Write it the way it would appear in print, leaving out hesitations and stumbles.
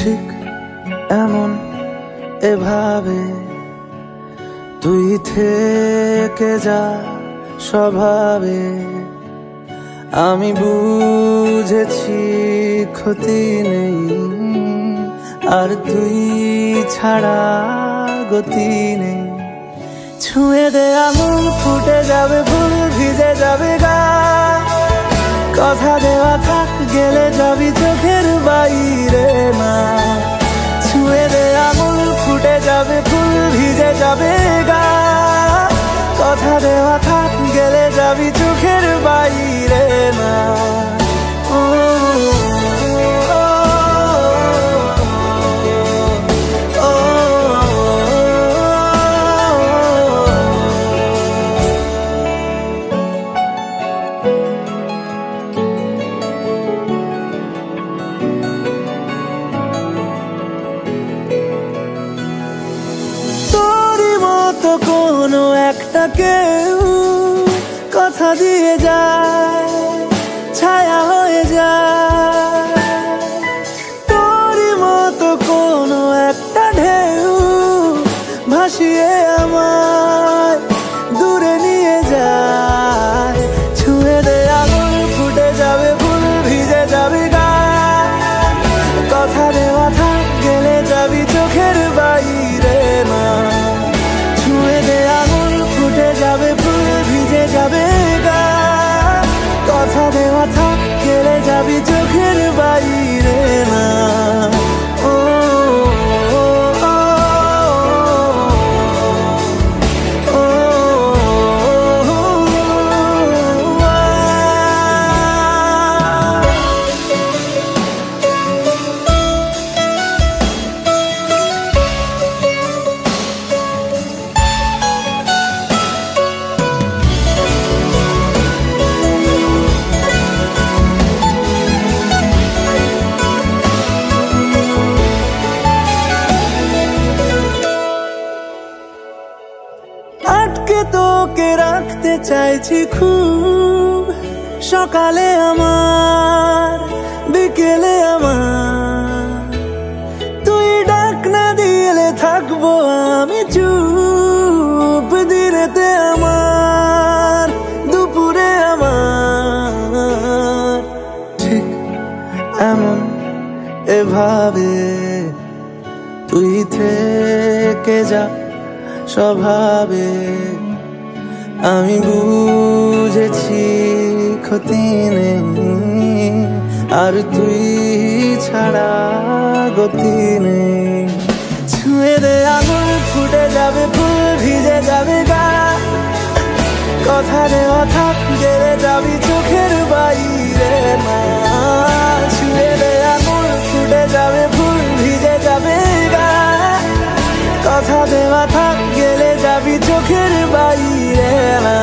ঠিক এমন এভাবে তুই থেকে যা স্বভাবে। আমি বুঝেছি ক্ষতি নেই, আর তুই ছাড়া গতি নেই। ছুঁয়ে দে আঙুল, ফুটে যাবে ফুল, ভিজে যাবে গা। কথা দেওয়া থাক, গেলে যাবি চোখের বাইরে না। ছুঁয়ে দে আঙুল, ফুটে যাবে ফুল, ভিজে যাবে গা। কথা দেওয়া থাক, গেলে যাবি চোখের বাইরে না। কোনো একটা কেউ কথা দিয়ে যায়, ছায়া হয়ে যায়। তোরই মতো কোনো একটা ঢেউ ভাসিয়ে আমায় দূরে নিয়ে যায়। ছুঁয়ে দে আঙুল, ফুটে যাবে ফুল, ভিজে যাবে গা। কথা দেওয়া থাক, গেলে যাবি চোখের বাইরে না। যাবে ফুল, ভিজে যাবে গা। কথা দেওয়া থাক, গেলে যাবি চোখের বাইরে না। আটকে তোকে রাখতে চাইছি খুব, সকালে আমার, বিকেলে আমার। তুই ডাক না দিলে থাকবো আমি চুপ, দিনেতে আমার, দুপুরে আমার। ঠিক এমন এভাবে তুই থেকে যা স্বভাবে। আমি বুঝেছি ক্ষতি নেই, আর তুই ছাড়া গতি নেই। ছুঁয়ে দে আঙুল, ফুটে যাবে ফুল, ভিজে যাবে গা। কথা দেওয়া থাক, গেলে যাবি চোখের বাইরে না। ছুঁয়ে দে আঙুল, ফুটে যাবে ফুল, ভিজে যাবে গা। কথা দেওয়া থাক, গেলে যাবি চোখের বাইরে না।